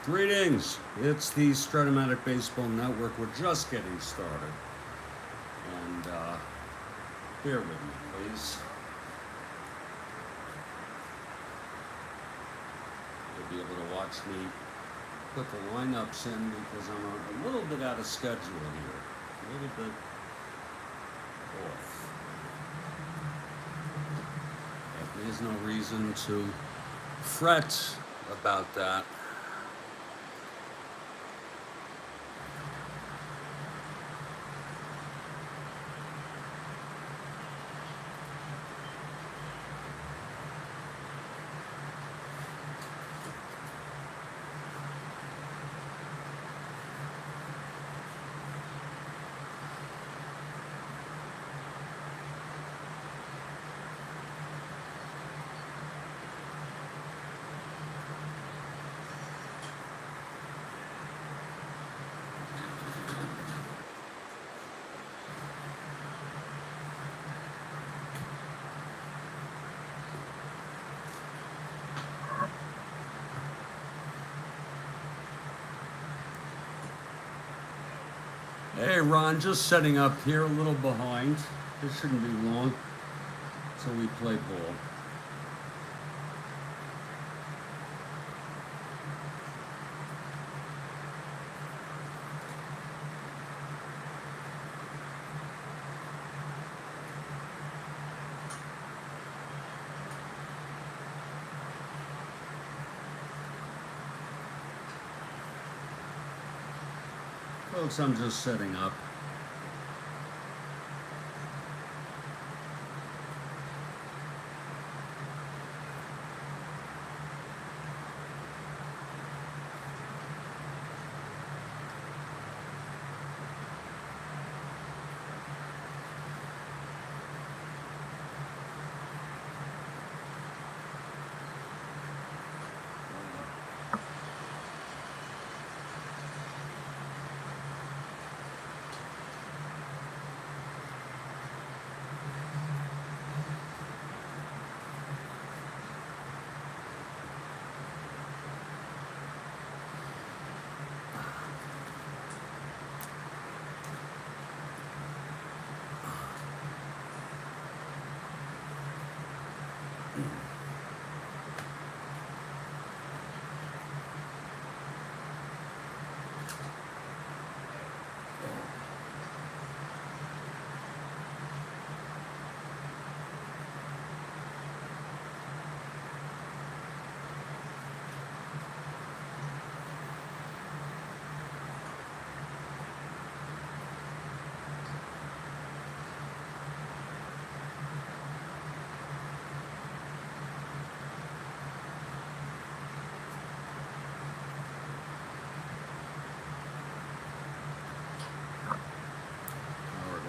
Greetings. It's the Strat-O-Matic Baseball Network. We're just getting started. And bear with me, please. You'll be able to watch me put the lineups in because I'm a little bit out of schedule here. A little bit off. But there's no reason to fret about that. Hey Ron, just setting up here, a little behind. It shouldn't be long till we play ball. Folks, I'm just setting up.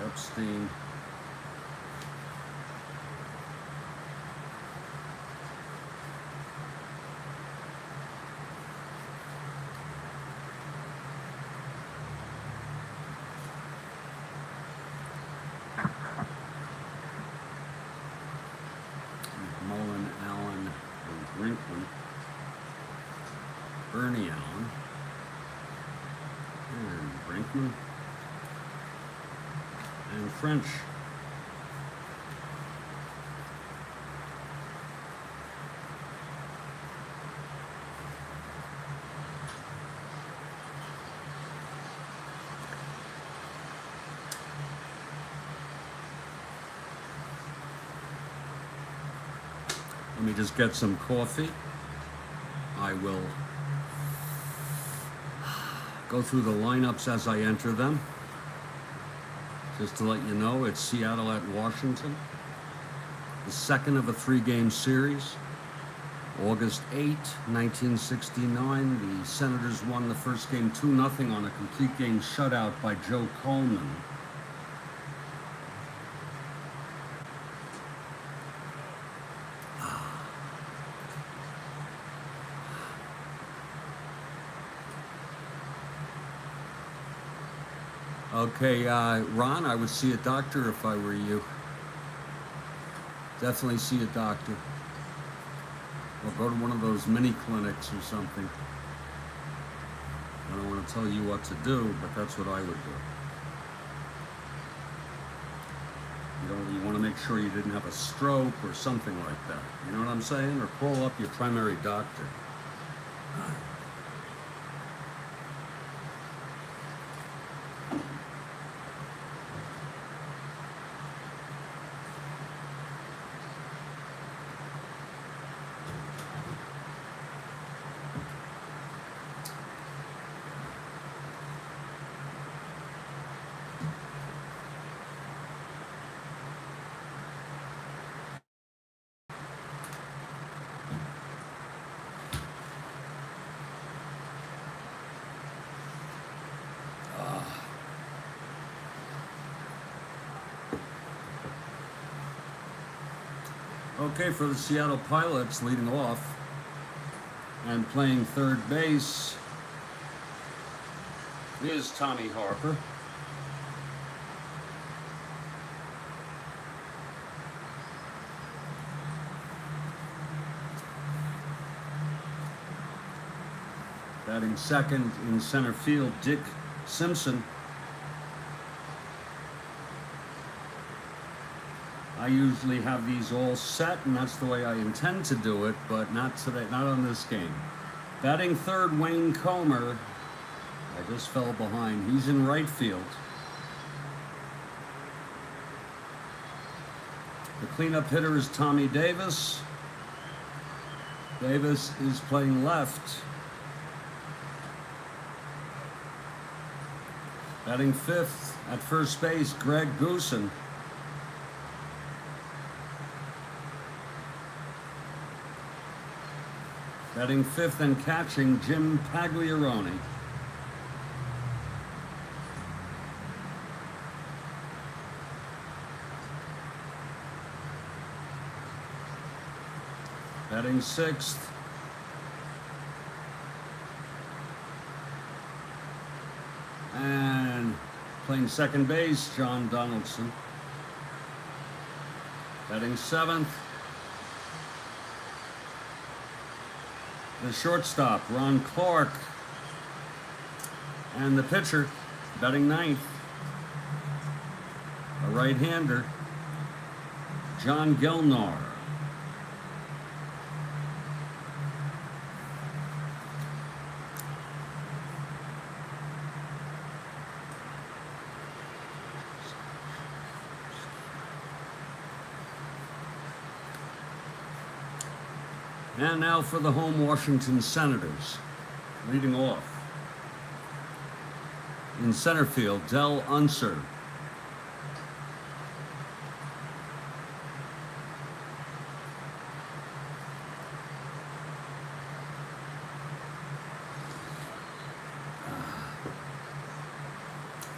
Epstein. Mullen, Allen, and Brinkman. Bernie Allen. And Brinkman. And French. Let me just get some coffee. I will go through the lineups as I enter them. Just to let you know, it's Seattle at Washington. The second of a 3-game series. August 8, 1969, the Senators won the first game 2-0 on a complete game shutout by Joe Coleman. Okay, Ron, I would see a doctor if I were you. Definitely see a doctor. Or go to one of those mini clinics or something. I don't want to tell you what to do, but that's what I would do. You want to make sure you didn't have a stroke or something like that. You know what I'm saying? Or call up your primary doctor. Okay, for the Seattle Pilots, leading off and playing third base is Tommy Harper. Batting second in center field, Dick Simpson. I usually have these all set, and that's the way I intend to do it, but not today, not on this game. Batting third, Wayne Comer. I just fell behind. He's in right field. The cleanup hitter is Tommy Davis. Davis is playing left. Batting fifth at first base, Greg Goosen. Batting fifth and catching, Jim Pagliarone. Batting sixth, and playing second base, John Donaldson. Batting seventh, the shortstop, Ron Clark. And the pitcher, batting ninth, a right-hander, John Gelnar. And now for the home Washington Senators. Leading off. In center field, Del Unser.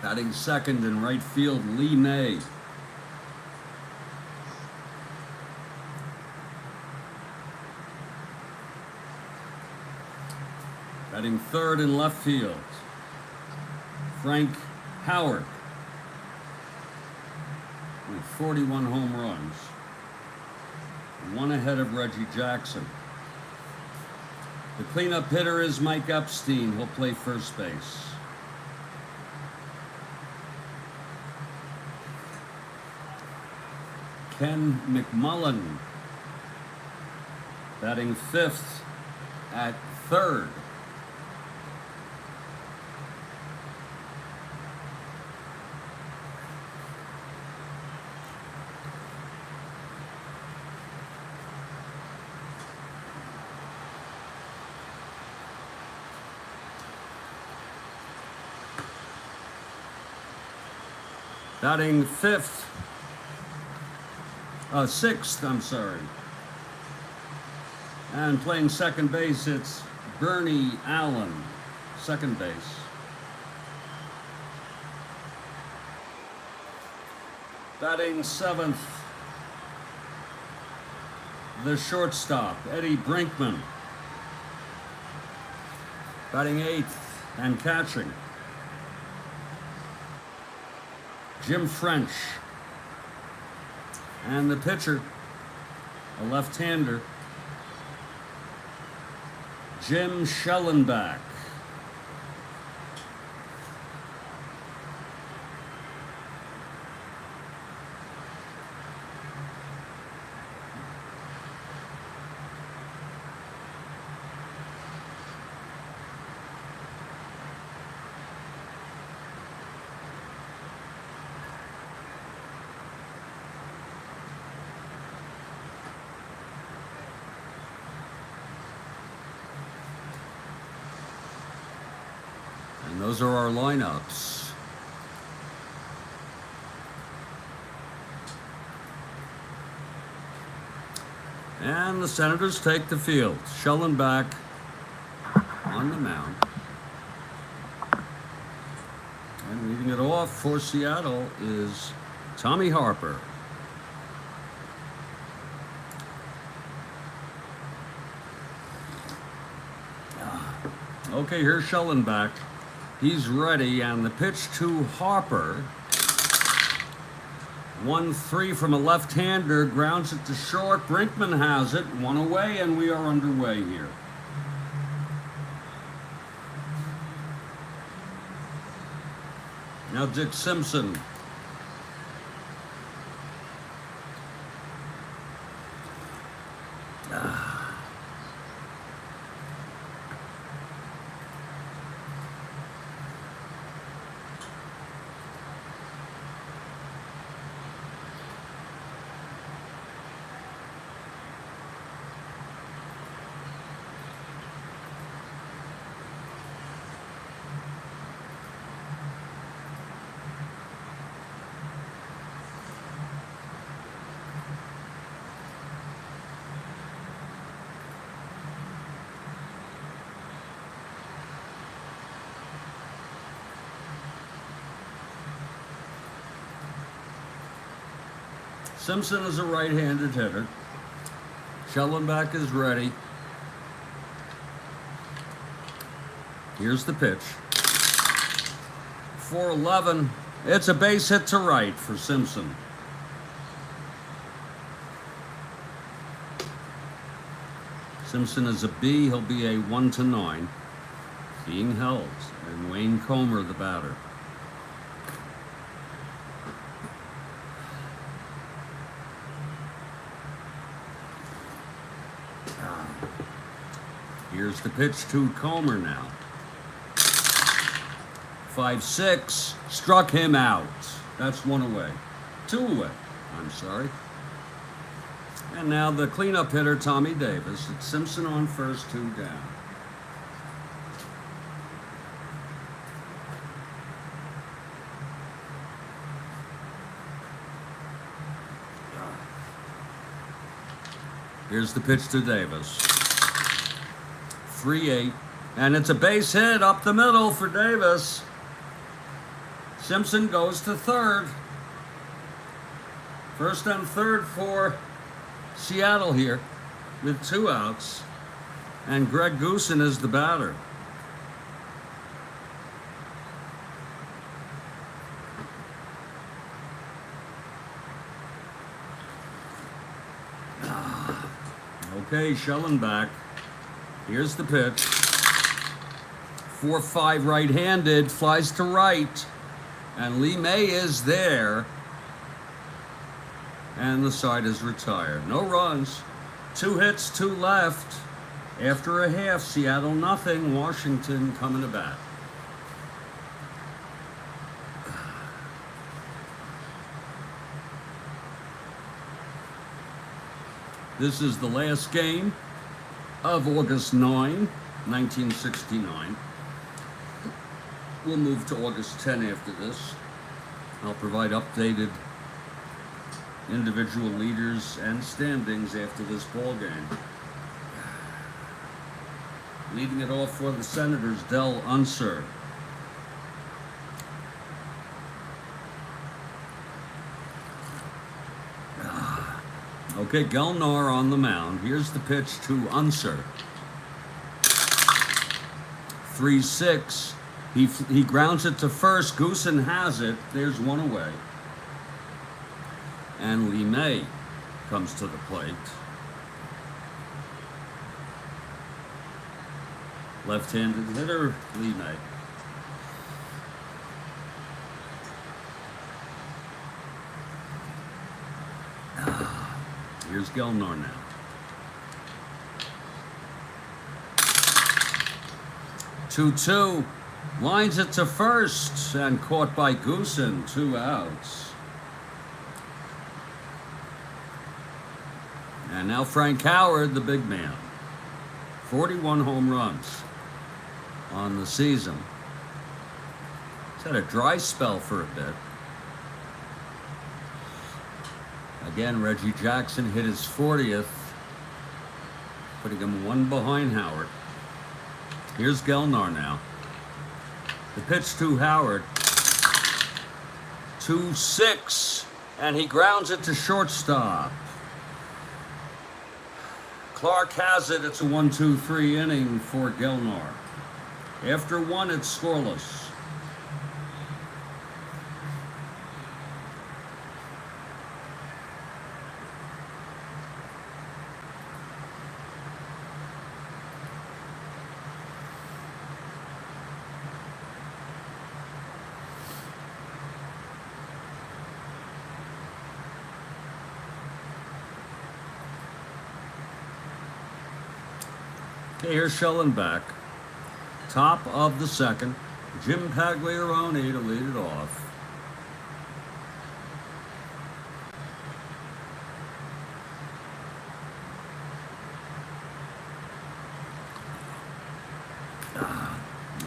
Batting second in right field, Lee May. Batting third in left field, Frank Howard, with 41 home runs, one ahead of Reggie Jackson. The cleanup hitter is Mike Epstein. He'll play first base. Ken McMullen, batting fifth at third. Batting sixth, and playing second base, it's Bernie Allen, second base. Batting seventh, the shortstop, Eddie Brinkman. Batting eighth and catching, Jim French. And the pitcher, a left-hander, Jim Shellenback. And those are our lineups. And the Senators take the field. Shellenback on the mound. And leading it off for Seattle is Tommy Harper. Okay, here's Shellenback. He's ready, and the pitch to Harper. 1-3 from a left-hander, grounds it to short. Brinkman has it, one away, and we are underway here. Now Dick Simpson. Simpson is a right-handed hitter. Shellenback is ready. Here's the pitch. 4-11. It's a base hit to right for Simpson. Simpson is a B. He'll be a 1-9. Being held. And Wayne Comer, the batter. Here's the pitch to Comer now. 5-6, struck him out. That's one away. Two away, I'm sorry. And now the cleanup hitter, Tommy Davis. It's Simpson on first, 2 down. Here's the pitch to Davis. 3-8, and it's a base hit up the middle for Davis. Simpson goes to third. First and third for Seattle here with 2 outs, and Greg Goosen is the batter. Okay, Shellenback. Here's the pitch. 4-5 right-handed, flies to right. And Lee May is there. And the side is retired. No runs. 2 hits, 2 left. After a half, Seattle nothing. Washington coming to bat. This is the last game of August 9, 1969. We'll move to August 10 after this. I'll provide updated individual leaders and standings after this ball game. Leading it off for the Senators, Del Unser. Okay, Gelnar on the mound. Here's the pitch to Unser. 3-6. He grounds it to first. Goosen has it. There's one away. And Lee May comes to the plate. Left-handed hitter, Lee May. Here's Gelnar now. 2-2. Lines it to first and caught by Goosen. 2 outs. And now Frank Howard, the big man. 41 home runs on the season. He's had a dry spell for a bit. Again, Reggie Jackson hit his 40th, putting him one behind Howard. Here's Gelnar now. The pitch to Howard. 2-6, and he grounds it to shortstop. Clark has it. It's a 1-2-3 inning for Gelnar. After one, it's scoreless. Okay, here's Shellenback. Top of the second. Jim Pagliarone to lead it off.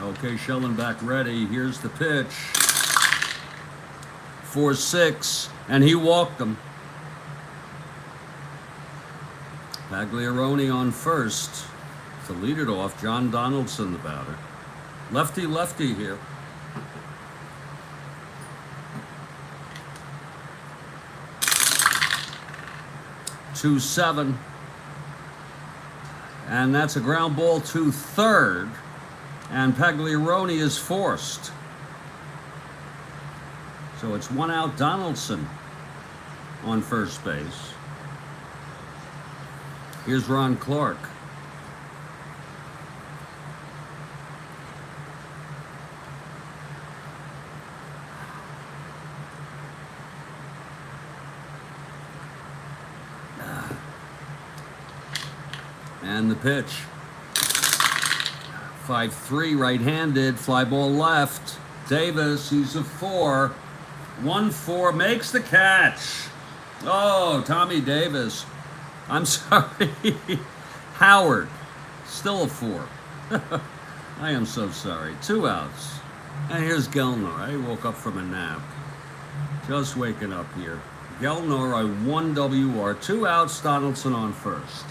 Okay, Shellenback ready. Here's the pitch. 4-6, and he walked him. Pagliarone on first. To lead it off, John Donaldson, the batter. Lefty here. Two 7, and that's a ground ball to third, and Pagliarone is forced. So it's one out. Donaldson on first base. Here's Ron Clark. And the pitch. 5-3 right-handed, fly ball left. Davis, he's a 4. 1-4, makes the catch. Oh, Tommy Davis. I'm sorry. Howard, still a 4. I am so sorry. 2 outs. And here's Gelnar. I woke up from a nap. Just waking up here. Gelnar, a 1 WR. 2 outs, Donaldson on first.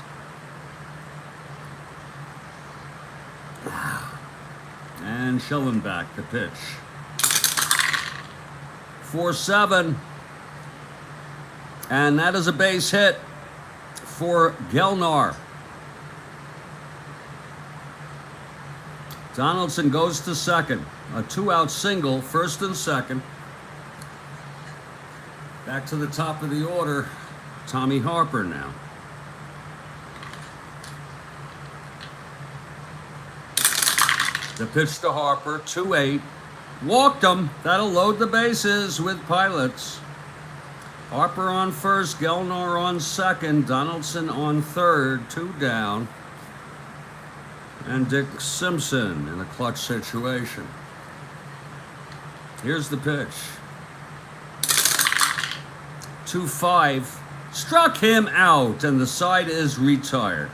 And Shellenback, the pitch. 4-7. And that is a base hit for Gelnar. Donaldson goes to second. A 2-out single, first and second. Back to the top of the order. Tommy Harper now. The pitch to Harper, 2-8. Walked him. That'll load the bases with Pilots. Harper on first, Gelnar on second, Donaldson on third, 2 down. And Dick Simpson in a clutch situation. Here's the pitch. 2-5. Struck him out, and the side is retired.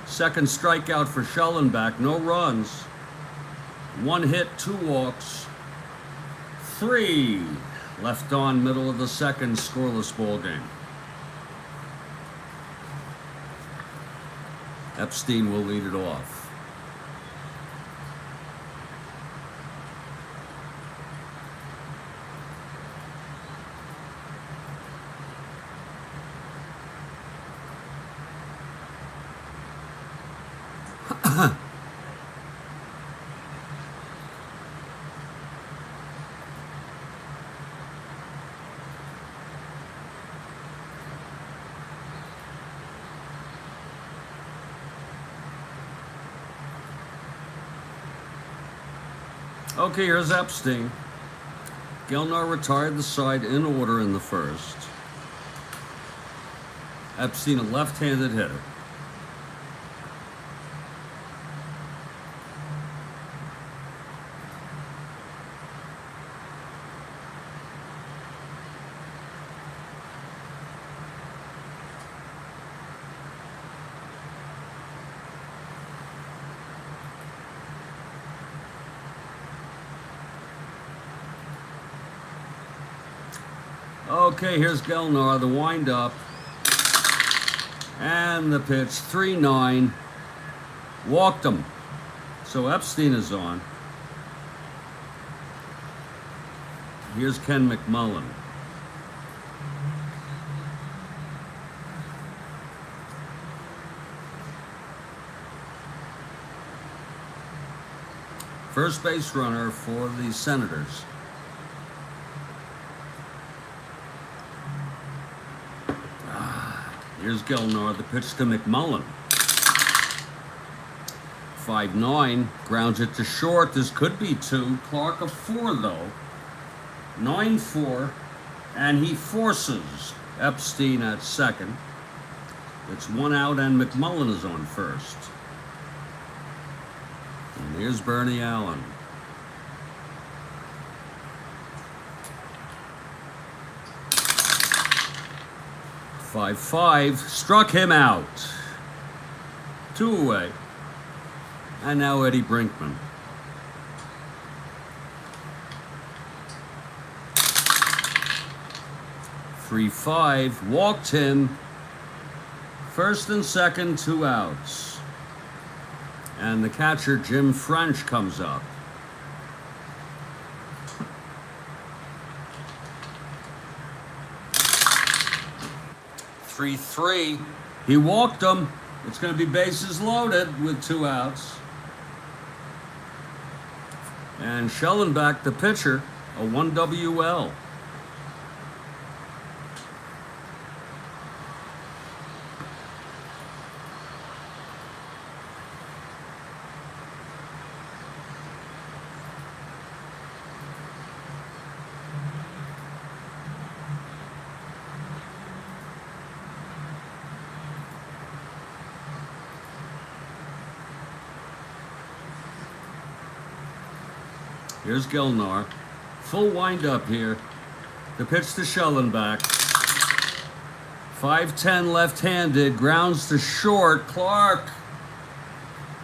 Second strikeout for Shellenback, no runs. 1 hit, 2 walks. 3 left on, middle of the second, scoreless ball game. Epstein will lead it off. Okay, here's Epstein. Gelnar retired the side in order in the first. Epstein, a left-handed hitter. Okay, here's Gelnar, the windup. And the pitch, 3-9. Walked him. So Epstein is on. Here's Ken McMullen. First base runner for the Senators. Here's Gelnar, the pitch to McMullen. 5-9, grounds it to short. This could be 2. Clark a 4 though. 9-4, and he forces Epstein at second. It's 1 out and McMullen is on first. And here's Bernie Allen. "5-5, struck him out. 2 away. And now Eddie Brinkman. "3-5, walked him. First and second, 2 outs. And the catcher, Jim French, comes up. "3-3, he walked him. It's going to be bases loaded with 2 outs. And Shellenback, the pitcher, a 1 WL. Here's Gelnar. Full windup here. The pitch to Shellenback. 5-10 left-handed. Grounds to short. Clark.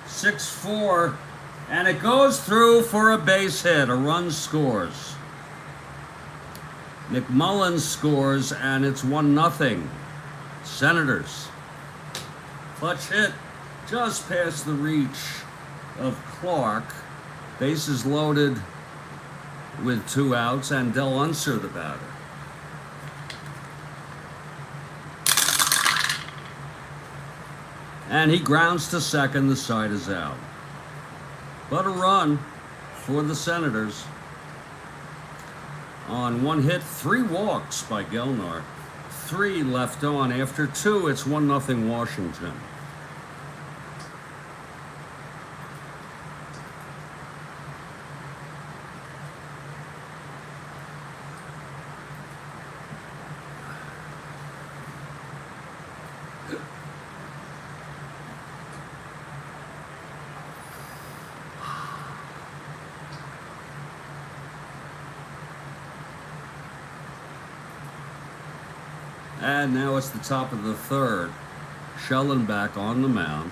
6-4. And it goes through for a base hit. A run scores. McMullen scores, and it's 1-0. Senators. Clutch hit just past the reach of Clark. Bases loaded with 2 outs, and Del Unser the batter. And he grounds to second. The side is out. But a run for the Senators. On 1 hit, 3 walks by Gelnar. 3 left on. After 2, it's 1-0 Washington. And now it's the top of the 3rd. Shellenback on the mound.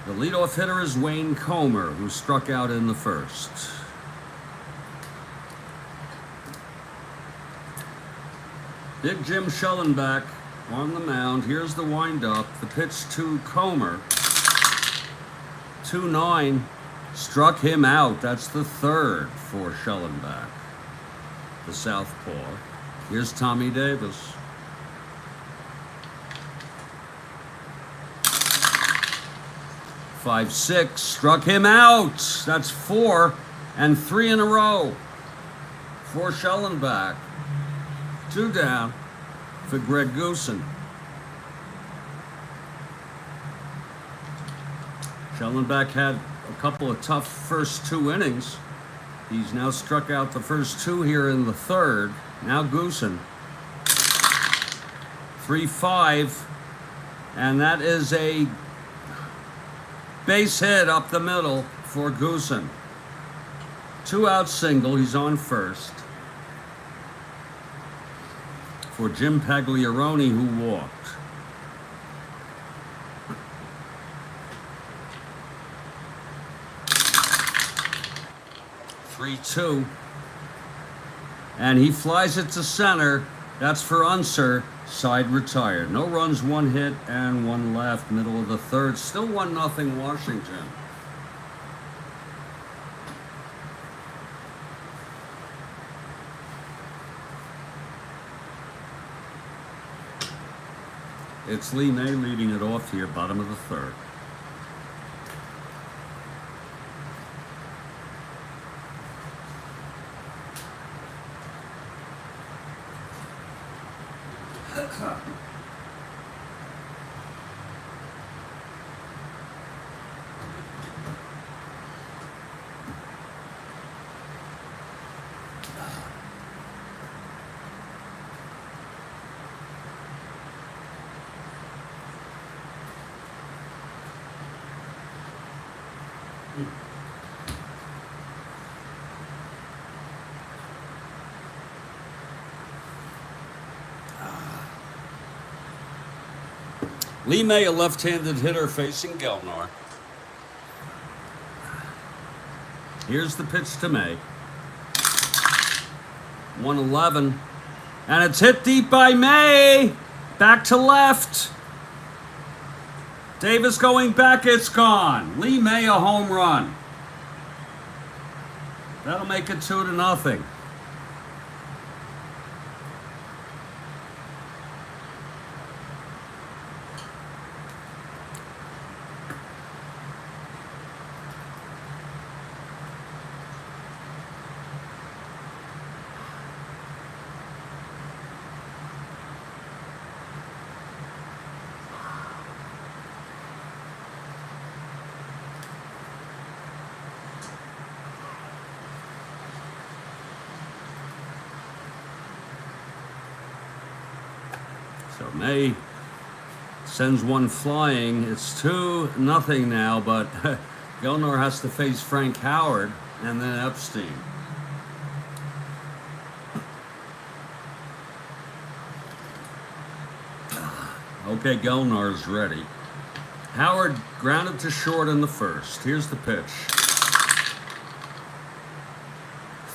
The leadoff hitter is Wayne Comer, who struck out in the 1st. Big Jim Shellenback on the mound. Here's the windup. The pitch to Comer. 2-9. Struck him out. That's the 3rd for Shellenback, the southpaw. Here's Tommy Davis. "5-6, struck him out. That's 4, and 3 in a row for Shellenback. 2 down for Greg Goosen. Shellenback had a couple of tough first 2 innings. He's now struck out the first 2 here in the 3rd. Now Goosen. 3-5, and that is a base hit up the middle for Goosen. 2-out single. He's on first for Jim Pagliarone, who walked. "3-2. And he flies it to center. That's for Unser. Side retired. No runs, one hit, and one left. Middle of the third. Still 1-0 Washington. It's Lee May leading it off here, bottom of the third. Lee May, a left-handed hitter facing Gelnar. Here's the pitch to May. 111. And it's hit deep by May. Back to left. Davis going back, it's gone. Lee May, a home run. That'll make it 2-0. So May sends one flying. It's 2-0 now, but Gelnar has to face Frank Howard and then Epstein. Okay, Gelnar's ready. Howard grounded to short in the first. Here's the pitch.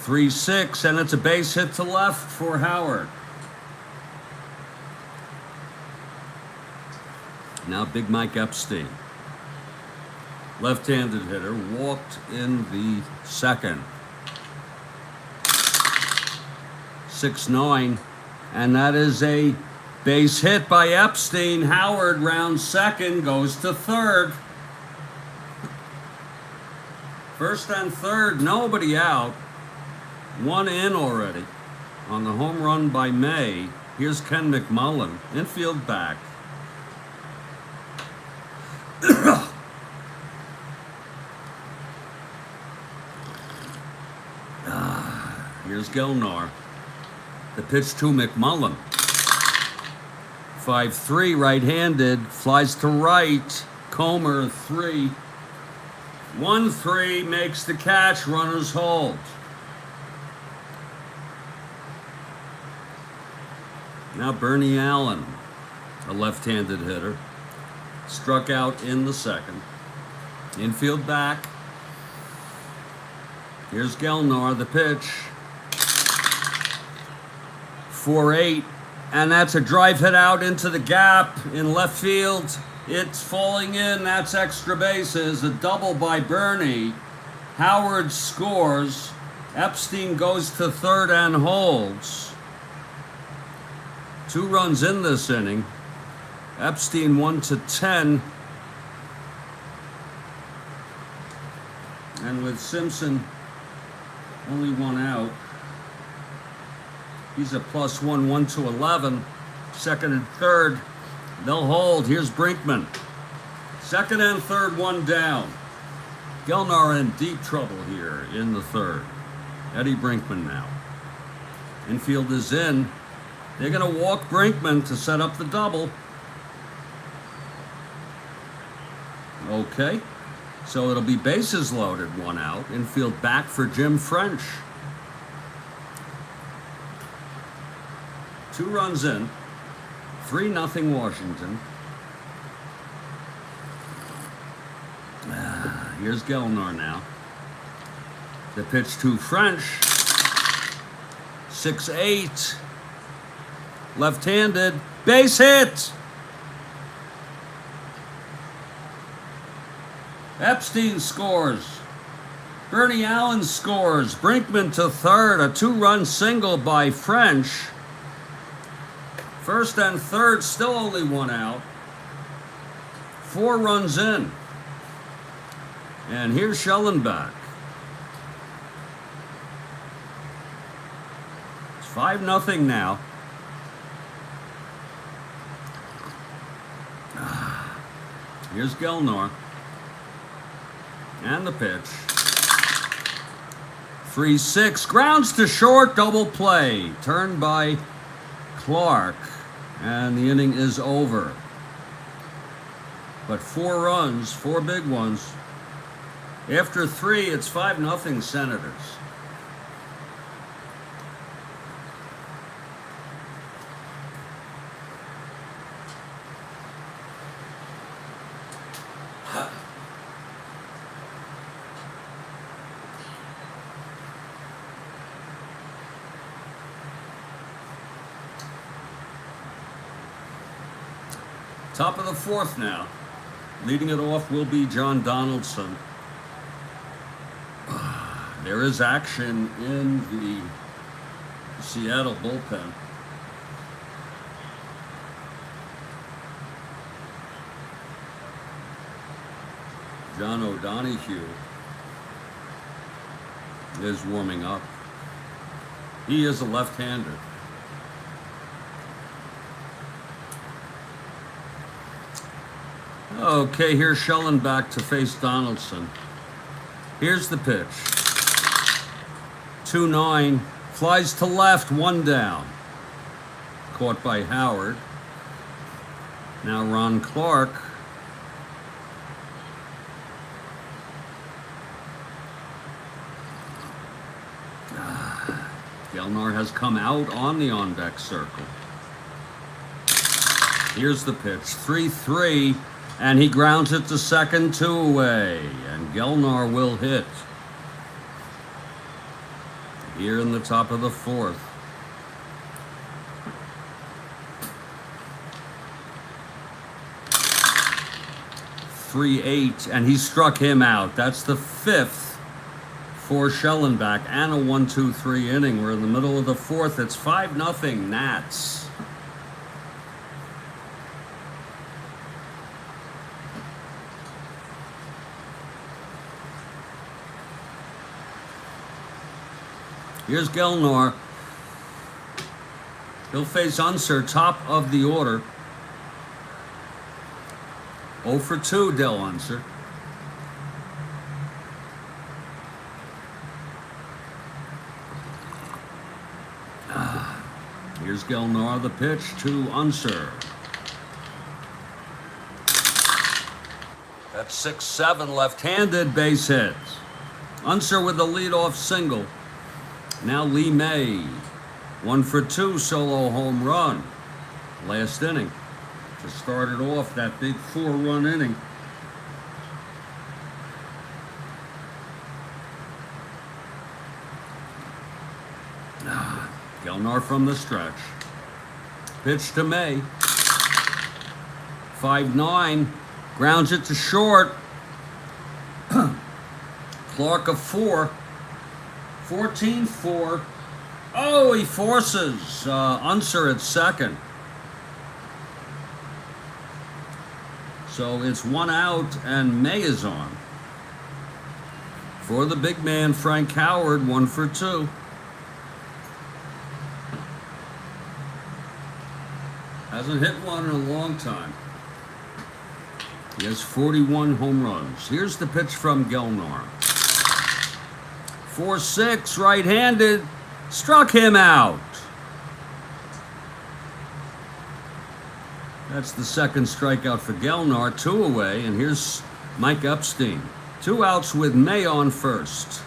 3-6, and it's a base hit to left for Howard. Now Big Mike Epstein, left-handed hitter, walked in the second. 6-9, and that is a base hit by Epstein. Howard rounds second, goes to third. First and third, nobody out. One in already on the home run by May. Here's Ken McMullen, infield back. Here's Gelnar. The pitch to McMullen. 5-3, right-handed, flies to right. Comer, 3. 1-3, makes the catch, runners hold. Now Bernie Allen, a left-handed hitter, struck out in the second. Infield back. Here's Gelnar, the pitch. 4-8, and that's a drive hit out into the gap in left field. It's falling in, that's extra bases. A double by Bernie. Howard scores. Epstein goes to third and holds. 2 runs in this inning. Epstein 1-10. And with Simpson only 1 out, he's a +1, 1-11. Second and third, they'll hold. Here's Brinkman. Second and third, 1 down. Gelnar in deep trouble here in the third. Eddie Brinkman now. Infield is in. They're going to walk Brinkman to set up the double. Okay. So it'll be bases loaded, 1 out. Infield back for Jim French. 2 runs in. 3-0 Washington. Here's Gelnar now. The pitch to French. 6-8. Left-handed. Base hit. Epstein scores. Bernie Allen scores. Brinkman to third. A 2-run single by French. First and third, still only 1 out. 4 runs in. And here's Shellenback. It's 5-0 now. Here's Gelnar. And the pitch. 3-6. Grounds to short. Double play. Turned by Clark. And the inning is over. But 4 runs, 4 big ones. After 3, it's 5-0 Senators. Top of the 4th now. Leading it off will be John Donaldson. There is action in the Seattle bullpen. John O'Donohue is warming up. He is a left-hander. Okay, here's Shellenback to face Donaldson. Here's the pitch. 2-9, flies to left, 1 down. Caught by Howard. Now Ron Clark. Gelnar has come out on the on-deck circle. Here's the pitch, 3-3. And he grounds it to second, 2 away. And Gelnar will hit. Here in the top of the 4th. 3-8, and he struck him out. That's the 5th for Shellenback, and a 1-2-3 inning. We're in the middle of the 4th. It's 5-0 Nats. Here's Gelnar. He'll face Unser, top of the order. 0 for 2, Del Unser. Here's Gelnar, the pitch to Unser. That's 6-7, left-handed, base hit. Unser with the leadoff single. Now Lee May, 1 for 2, solo home run. Last inning to start it off, that big 4-run inning. Gelnar from the stretch. Pitch to May. 5-9, grounds it to short. Clark of 4. 14-4. Oh, he forces Unser at second. So it's 1 out, and May is on. For the big man, Frank Howard, 1 for 2. Hasn't hit one in a long time. He has 41 home runs. Here's the pitch from Gelnar. 4-6, right-handed, struck him out. That's the second strikeout for Gelnar, 2 away, and here's Mike Epstein. 2 outs with May on first.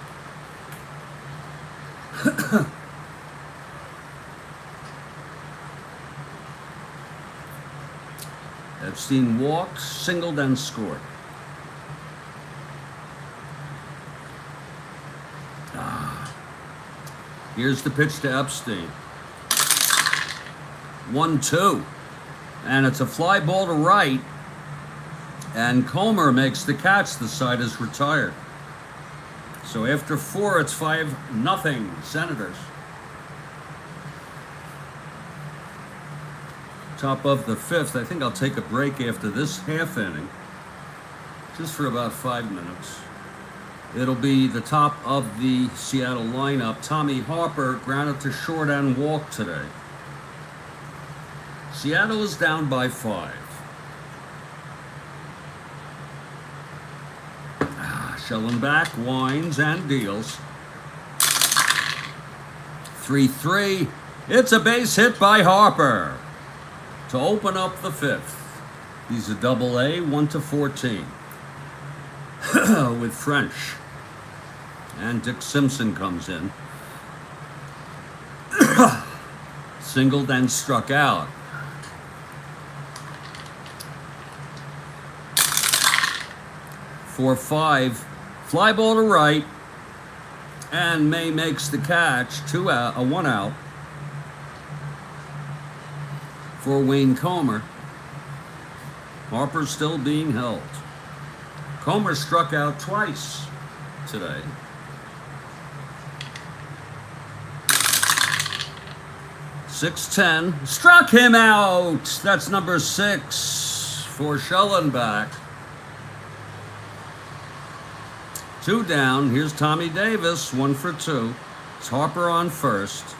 Epstein walked, singled, and scored. Here's the pitch to Epstein. 1-2. And it's a fly ball to right. And Comer makes the catch. The side is retired. So after 4, it's 5-0 Senators. Top of the 5th. I think I'll take a break after this half inning, just for about 5 minutes. It'll be the top of the Seattle lineup. Tommy Harper grounded to short and walked today. Seattle is down by 5. Shellenback winds and deals. 3-3. It's a base hit by Harper to open up the 5th. He's a double-A, 1-14. With French. And Dick Simpson comes in. Singled and struck out. 4-5. Fly ball to right. And May makes the catch. 1 out. For Wayne Comer. Harper still being held. Comer struck out twice today. .610. Struck him out. That's number 6 for Shellenback. 2 down. Here's Tommy Davis. 1 for 2. It's Harper on first.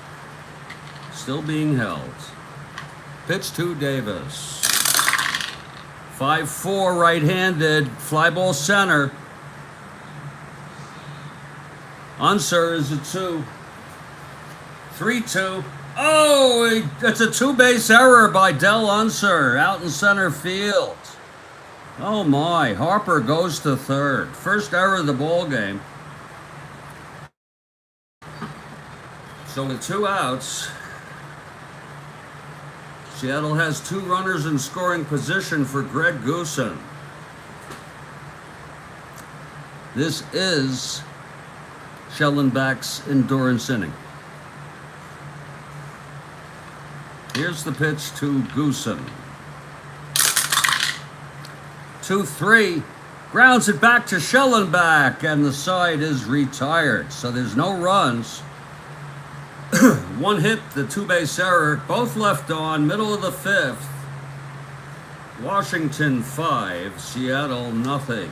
Still being held. Pitch to Davis. 5-4 right-handed. Fly ball center. Unser is a 2. 3-2. Oh, it's a 2-base error by Del Unser out in center field. Oh my, Harper goes to third. First error of the ball game. So with 2 outs, Seattle has 2 runners in scoring position for Greg Goosen. This is Shellenback's endurance inning. Here's the pitch to Goosen. 2-3. Grounds it back to Shellenback, and the side is retired. So there's no runs. 1 hit, the 2-base error. Both left on, middle of the 5th. Washington 5, Seattle nothing.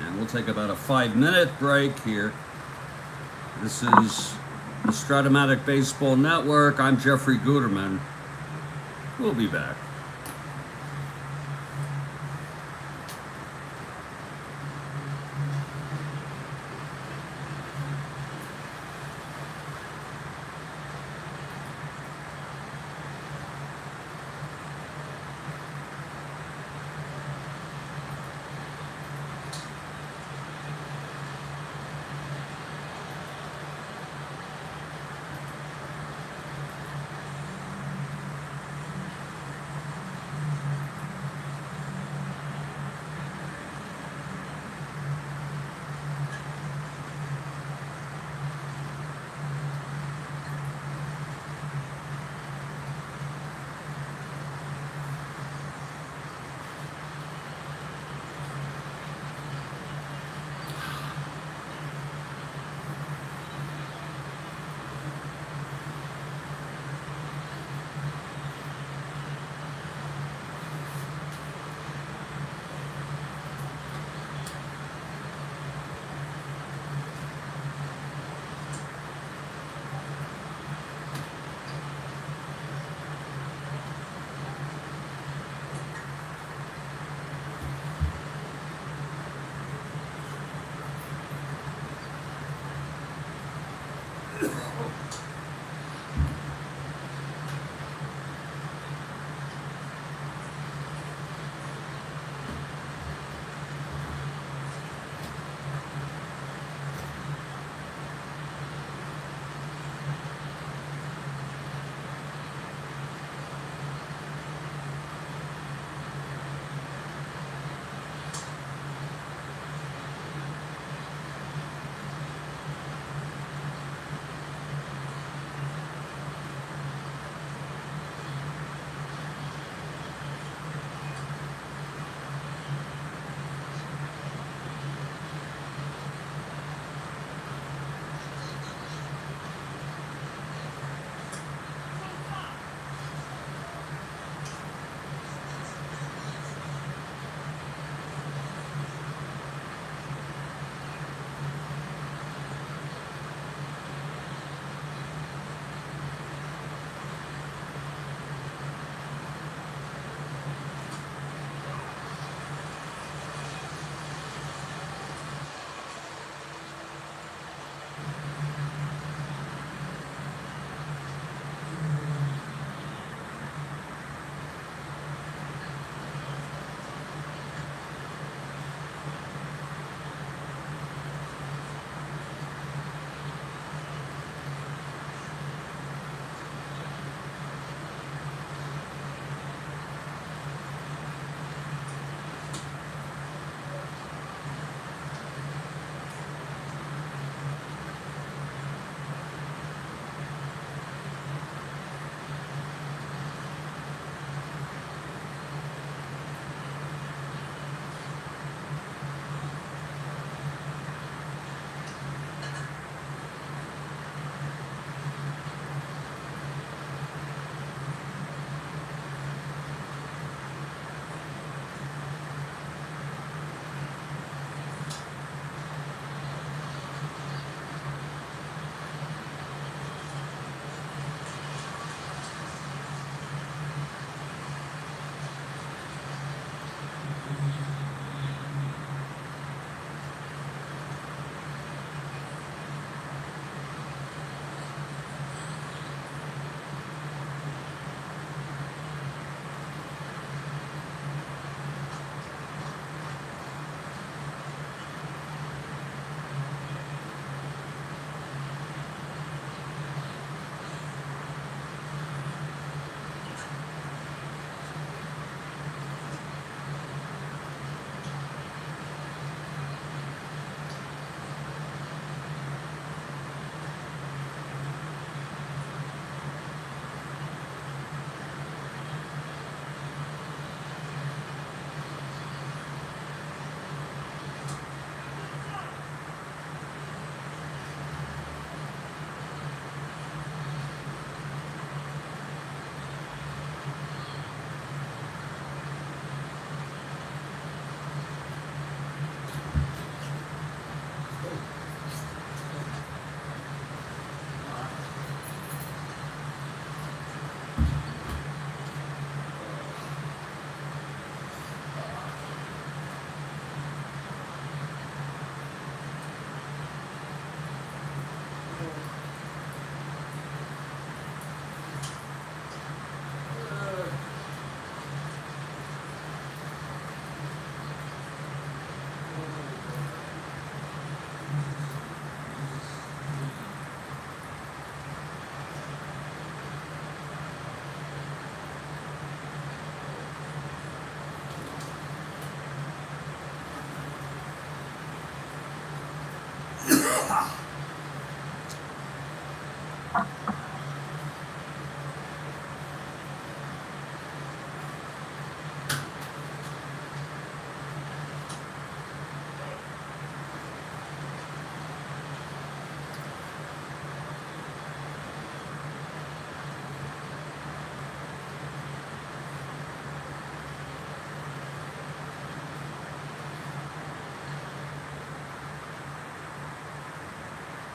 And we'll take about a 5-minute break here. This is the Strat-O-Matic Baseball Network. I'm Jeffrey Guterman. We'll be back.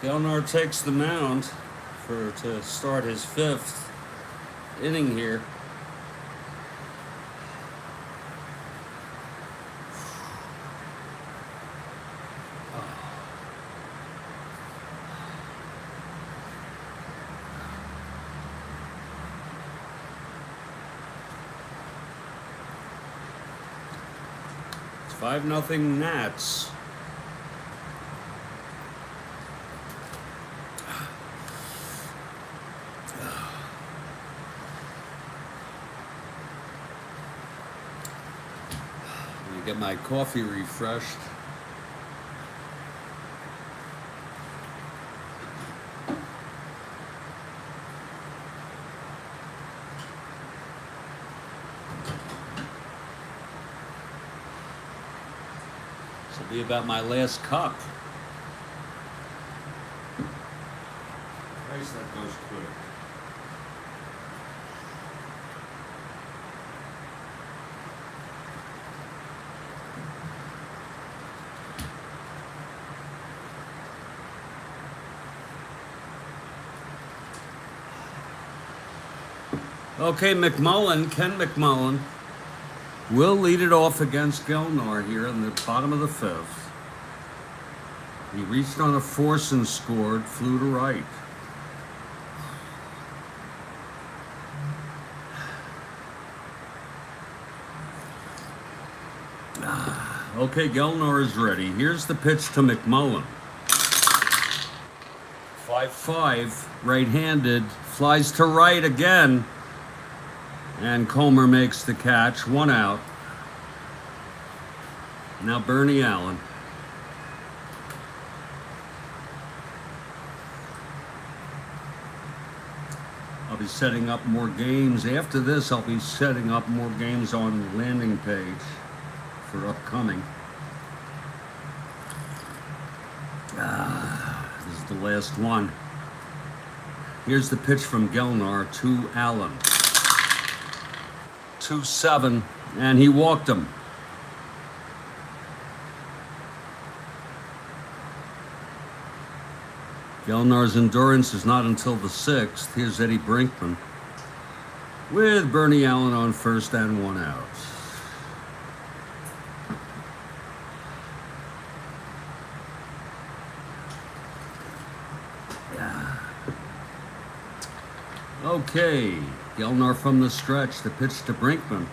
Gelnar takes the mound to start his 5th inning here. It's 5-0 Nats. Get my coffee refreshed. This will be about my last cup. Christ, that goes quick. Okay, Ken McMullen will lead it off against Gelnar here in the bottom of the 5th. He reached on a force and scored, flew to right. Okay, Gelnar is ready. Here's the pitch to McMullen. 5-5, right-handed, flies to right again. And Comer makes the catch, 1 out. Now Bernie Allen. I'll be setting up more games. After this, I'll be setting up more games on the landing page for upcoming. This is the last one. Here's the pitch from Gelnar to Allen. 2-7, and he walked him. Gelnar's endurance is not until the 6th. Here's Eddie Brinkman with Bernie Allen on first and 1 out. Okay, Gelnar from the stretch, the pitch to Brinkman.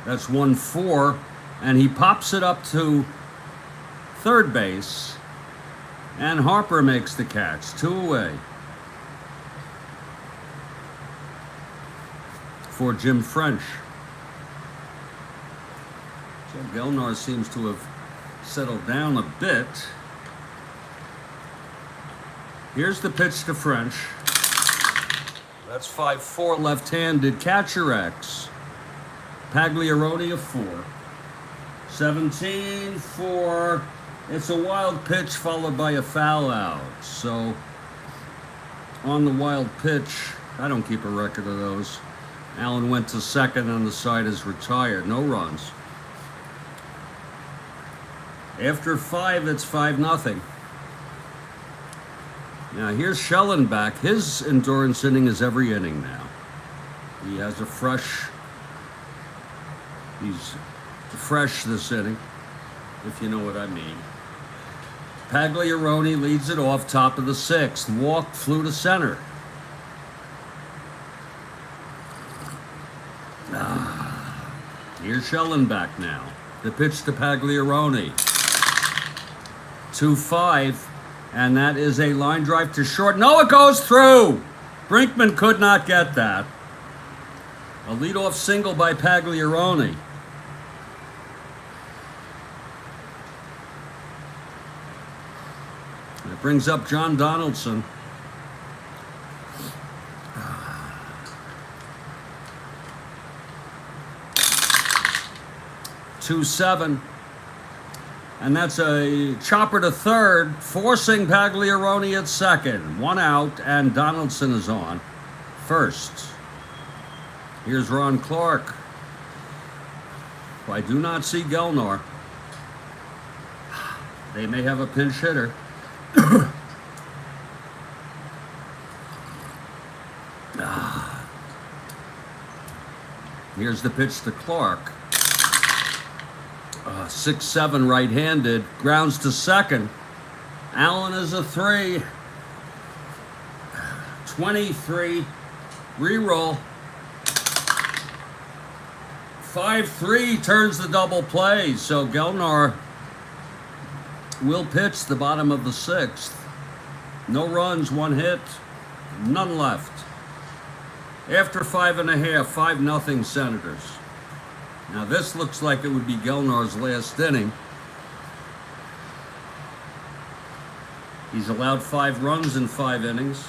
That's 1-4, and he pops it up to third base, and Harper makes the catch, 2 away for Jim French. So Gelnar seems to have settled down a bit. Here's the pitch to French. That's 5-4, left-handed, catcher X. Pagliaroni, a 4. 17-4. It's a wild pitch followed by a foul out. So on the wild pitch, I don't keep a record of those. Allen went to second and the side is retired. No runs. After 5, it's 5-0. Now here's Shellenback. His endurance inning is every inning now. He has a fresh, he's fresh this inning, if you know what I mean. Pagliaroni leads it off, top of the 6th. Walk, flew to center. Here's Shellenback now. The pitch to Pagliaroni. 2-5. And that is a line drive to short. No, it goes through. Brinkman could not get that. A leadoff single by Pagliaroni. brings up John Donaldson. 2-7. And that's a chopper to third, forcing Pagliarone at second. One out, and Donaldson is on first. Here's Ron Clark. I do not see Gelnar. They may have a pinch hitter. Here's the pitch to Clark. 6-7 right-handed, grounds to second. Allen is a 3. 23, re-roll. 5-3 turns the double play, so Gelnar will pitch the bottom of the 6th. No runs, 1 hit, none left. After 5.5, 5-0 Senators. Now this looks like it would be Gelnar's last inning. He's allowed 5 runs in 5 innings.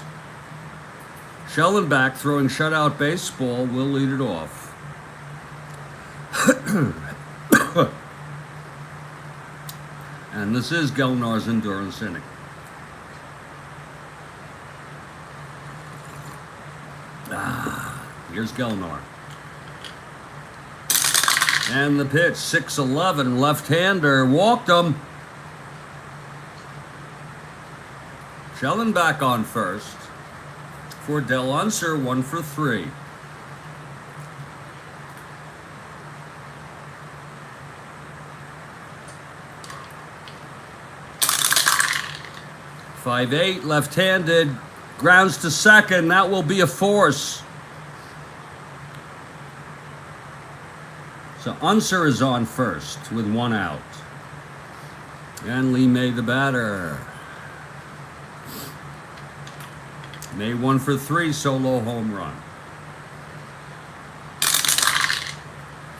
Shellenback, throwing shutout baseball, will lead it off. And this is Gelnar's endurance inning. Here's Gelnar. And the pitch, 6-11, left-hander, walked him. Shellenback on first. For Del Unser, 1 for 3. .58, left-handed, grounds to second. That will be a force. So Unser is on first with 1 out. And Lee May the batter. May 1 for 3, solo home run.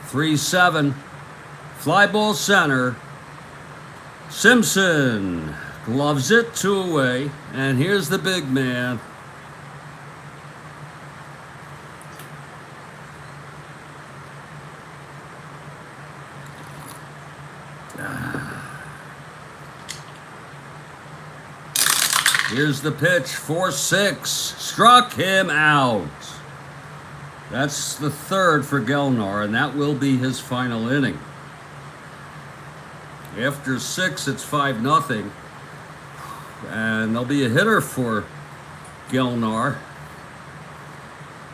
3-7, fly ball center. Simpson gloves it 2 away, and here's the big man. Here's the pitch, 4-6, struck him out. That's the 3rd for Gelnar, and that will be his final inning. After 6, it's 5-0, and there'll be a hitter for Gelnar.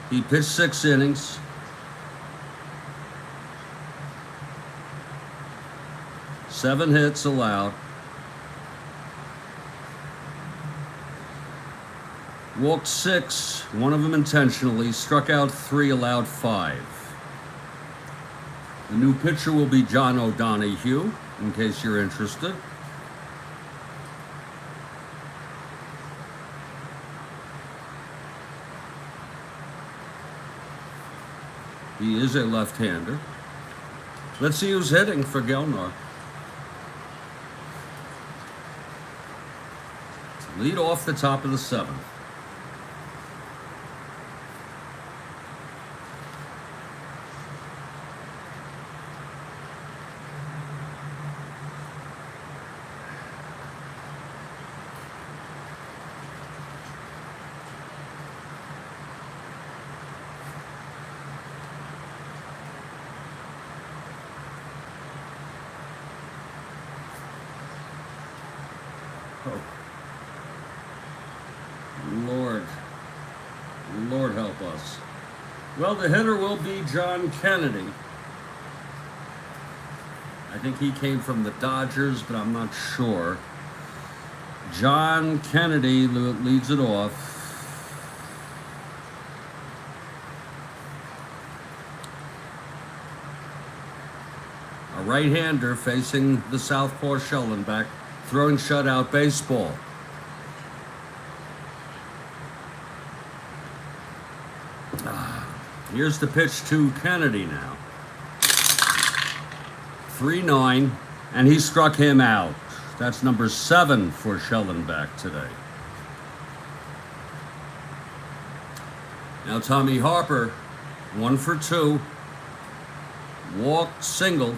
He pitched 6 innings. Seven hits allowed. Walked 6, 1 of them intentionally, struck out 3, allowed 5. The new pitcher will be John O'Donohue, in case you're interested. He is a left-hander. Let's see who's hitting for Gelnar. Lead off the top of the 7th. Lord help us. Well, the hitter will be John Kennedy. I think he came from the Dodgers, but I'm not sure. John Kennedy leads it off. A right-hander facing the southpaw Shellenback, throwing shutout baseball. Here's the pitch to Kennedy now. 3-9, and he struck him out. That's number 7 for Shellenback today. Now Tommy Harper, 1 for 2. Walked, singled.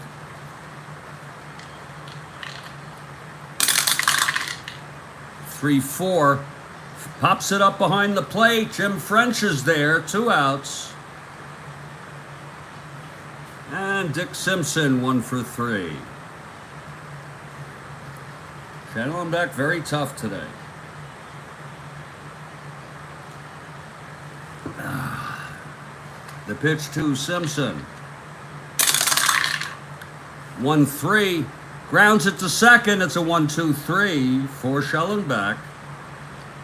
Three, 4. Pops it up behind the plate. Jim French is there. 2 outs. And Dick Simpson, 1 for 3. Shellenback very tough today. The pitch to Simpson. 1-3. Grounds it to second. It's a 1-2-3 for Shellenback.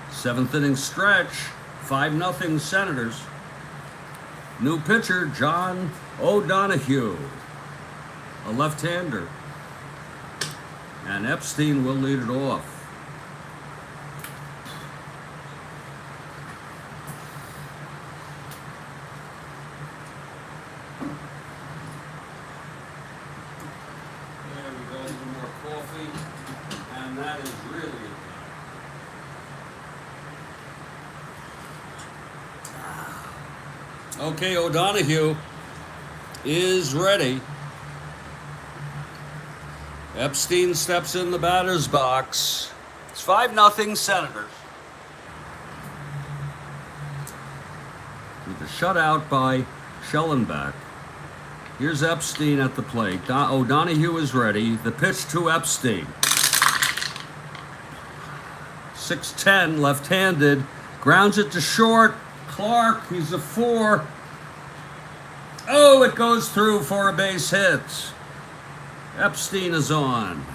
7th inning stretch. 5-0 Senators. New pitcher, John O'Donohue. A left-hander. And Epstein will lead it off. There we go, a little more coffee. And that is really it. Okay, O'Donohue is ready. Epstein steps in the batter's box. It's 5-0 Senators. With a shutout by Shellenback. Here's Epstein at the plate. O'Donohue is ready. The pitch to Epstein. 6'10", left-handed. Grounds it to short. Clark, he's a 4. Oh, it goes through for a base hit. Epstein is on.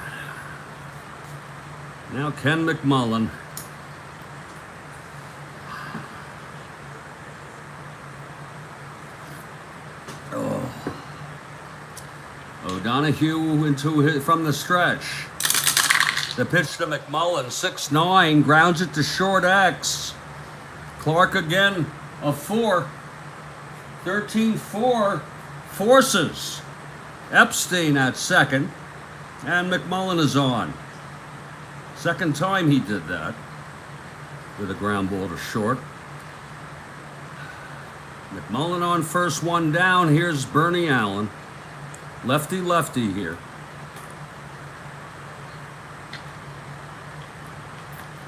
Now Ken McMullen. Oh. O'Donohue from the stretch. The pitch to McMullen, 6'9", grounds it to short X. Clark again, a 4. 13-4, forces Epstein at second, and McMullen is on. Second time he did that with a ground ball to short. McMullen on first, 1 down. Here's Bernie Allen. Lefty here.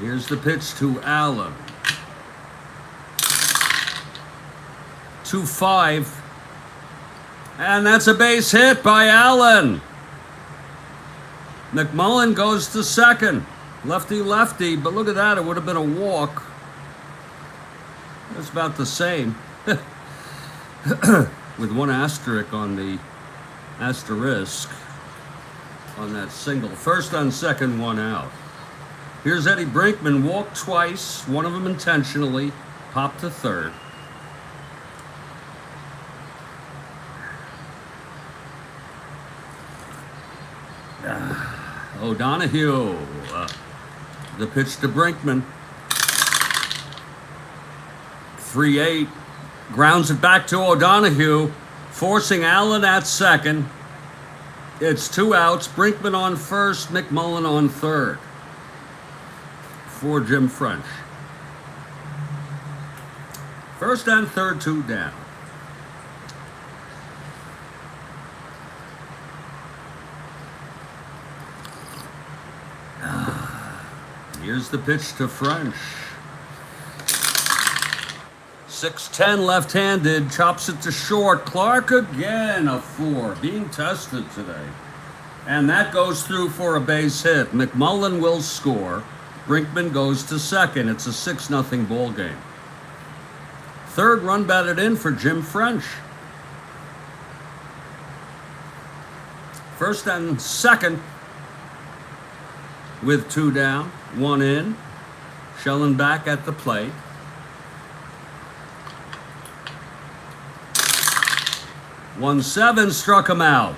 Here's the pitch to Allen. 2-5. And that's a base hit by Allen. McMullen goes to second. Lefty, but look at that. It would have been a walk. It's about the same. With 1 asterisk on the asterisk on that single. First on second, 1 out. Here's Eddie Brinkman. Walked twice. One of them intentionally. Popped to third. O'Donohue, the pitch to Brinkman. 3-8, grounds it back to O'Donohue, forcing Allen at second. It's 2 outs, Brinkman on first, McMullen on third for Jim French. First and third, 2 down. Here's the pitch to French. 6'10", left-handed, chops it to short. Clark again, a 4, being tested today. And that goes through for a base hit. McMullen will score. Brinkman goes to second. It's a 6-0 ball game. Third run batted in for Jim French. First and second with 2 down, 1 in. Shellenback at the plate. One 7 struck him out,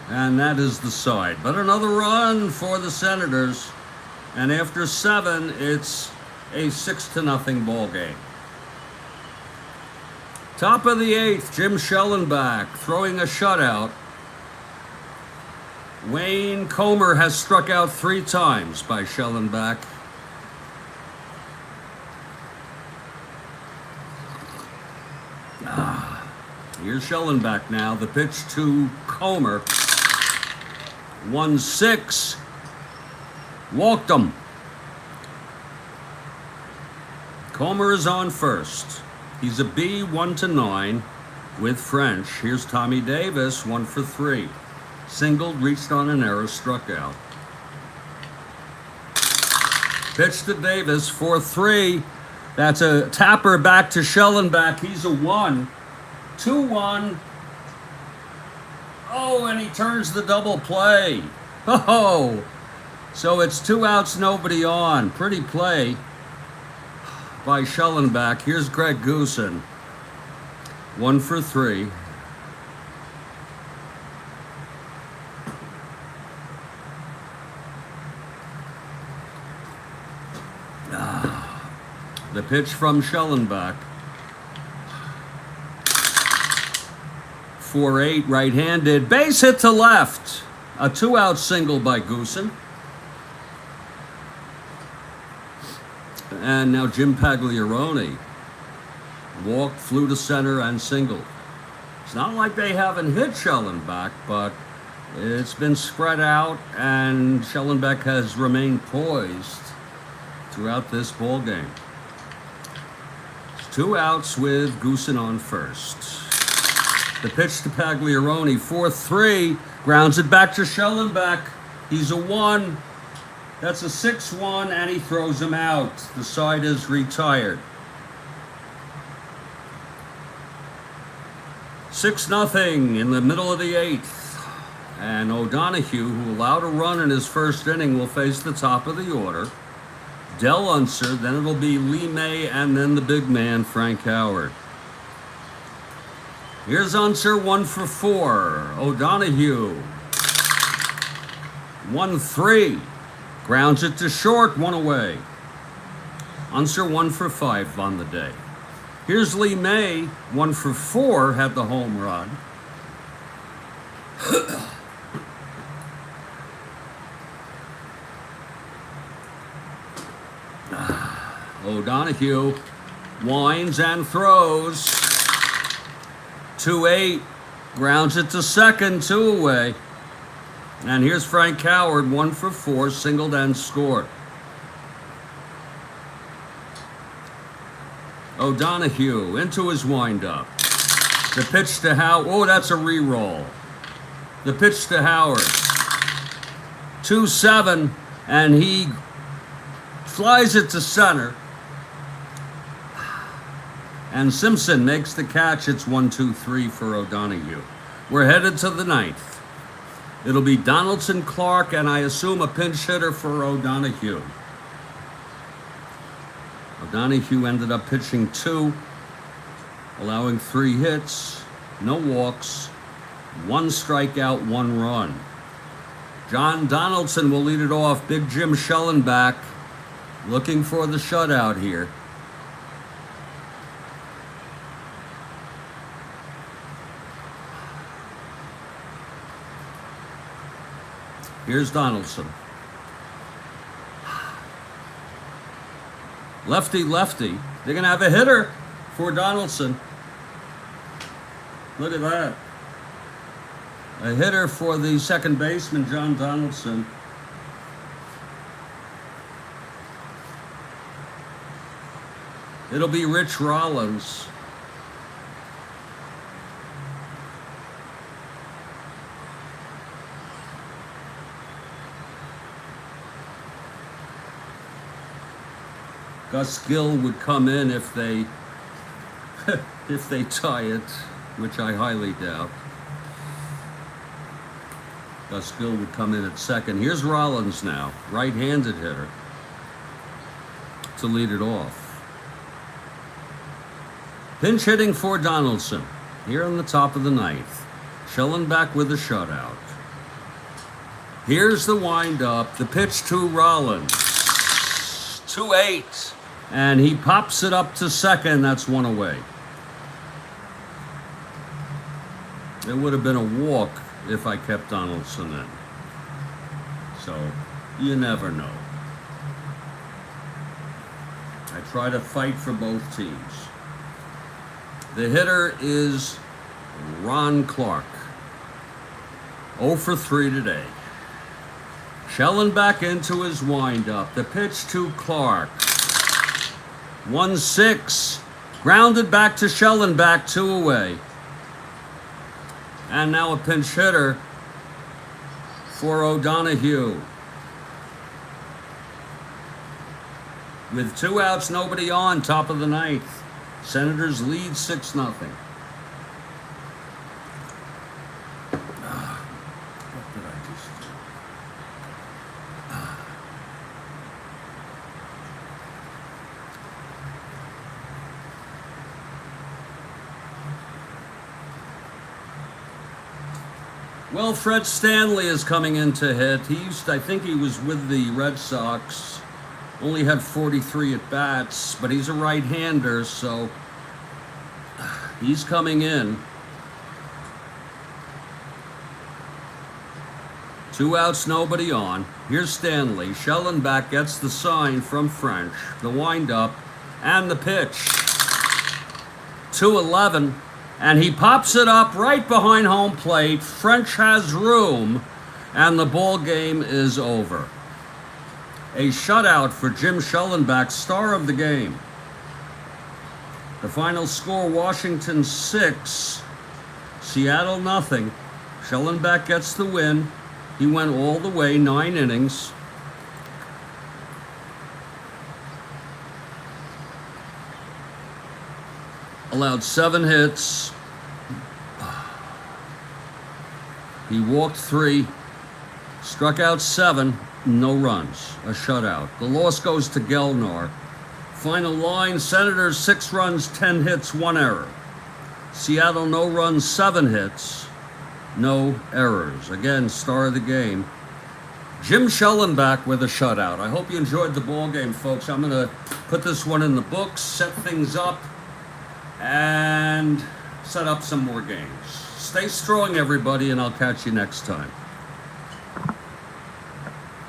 and that is the side. But another run for the Senators, and after 7, it's a 6-0 ball game. Top of the 8th, Jim Shellenback throwing a shutout. Wayne Comer has struck out 3 times by Shellenback. Here's Shellenback now. The pitch to Comer. 1-6. Walked him. Comer is on first. He's a B, 1-9 with French. Here's Tommy Davis, 1 for 3. Singled, reached on an error, struck out. Pitch to Davis, 4-3. That's a tapper back to Shellenback. He's a 1. 2-1. Oh, and he turns the double play. Oh, so it's 2 outs, nobody on. Pretty play by Shellenback. Here's Greg Goosen. 1 for 3. The pitch from Shellenback. 4-8, right-handed. Base hit to left. A 2-out single by Goosen. And now Jim Pagliarone walked, flew to center, and singled. It's not like they haven't hit Shellenback, but it's been spread out, and Shellenback has remained poised throughout this ball game. 2 outs with Goosen on first. The pitch to Pagliarone, 4-3, grounds it back to Shellenback. He's a 1. That's a 6-1, and he throws him out. The side is retired. 6-0 in the middle of the 8th. And O'Donohue, who allowed a run in his first inning, will face the top of the order. Del Unser, then it'll be Lee May, and then the big man, Frank Howard. Here's Unser, 1 for 4. O'Donohue, 1-3. Grounds it to short, 1 away. Unser, 1 for 5 on the day. Here's Lee May, 1 for 4, had the home run. O'Donohue winds and throws. 2-8, grounds it to second, 2 away. And here's Frank Howard, 1 for 4, singled and scored. O'Donohue into his windup. The pitch to Howard. Oh, that's a re-roll. The pitch to Howard. 2-7, and he flies it to center. And Simpson makes the catch. It's 1-2-3 for O'Donohue. We're headed to the 9th. It'll be Donaldson, Clark, and I assume a pinch hitter for O'Donohue. O'Donohue ended up pitching 2, allowing 3 hits, no walks, 1 strikeout, 1 run. John Donaldson will lead it off. Big Jim Shellenback looking for the shutout here. Here's Donaldson. Lefty, lefty. They're going to have a hitter for Donaldson. Look at that. A hitter for the second baseman, John Donaldson. It'll be Rich Rollins. Gus Gill would come in if they if they tie it, which I highly doubt. Gus Gill would come in at second. Here's Rollins now, right-handed hitter, to lead it off. Pinch hitting for Donaldson here on the top of the 9th. Shellenback with a shutout. Here's the windup, the pitch to Rollins. 2-8. And he pops it up to second. That's 1 away. It would have been a walk if I kept Donaldson in. So, you never know. I try to fight for both teams. The hitter is Ron Clark. 0 for 3 today. Shellenback into his windup. The pitch to Clark. 1-6. Grounded back to Shellenback, 2 away. And now a pinch hitter for O'Donohue. With 2 outs, nobody on, top of the 9th. Senators lead 6-0. What did I just do? Well, Fred Stanley is coming in to hit. I think he was with the Red Sox. Only had 43 at-bats, but he's a right-hander, so he's coming in. 2 outs, nobody on. Here's Stanley. Shellenback gets the sign from French, the windup, and the pitch. 2-11, and he pops it up right behind home plate. French has room, and the ball game is over. A shutout for Jim Shellenback, star of the game. The final score, Washington 6, Seattle nothing. Shellenback gets the win. He went all the way, 9 innings. Allowed 7 hits. He walked 3, struck out 7. No runs, a shutout. The loss goes to Gelnar. Final line, Senators 6 runs, 10 hits, 1 error. Seattle no runs, 7 hits, no errors. Again, star of the game. Jim Shellenback with a shutout. I hope you enjoyed the ball game, folks. I'm going to put this one in the books, set things up, and set up some more games. Stay strong, everybody, and I'll catch you next time.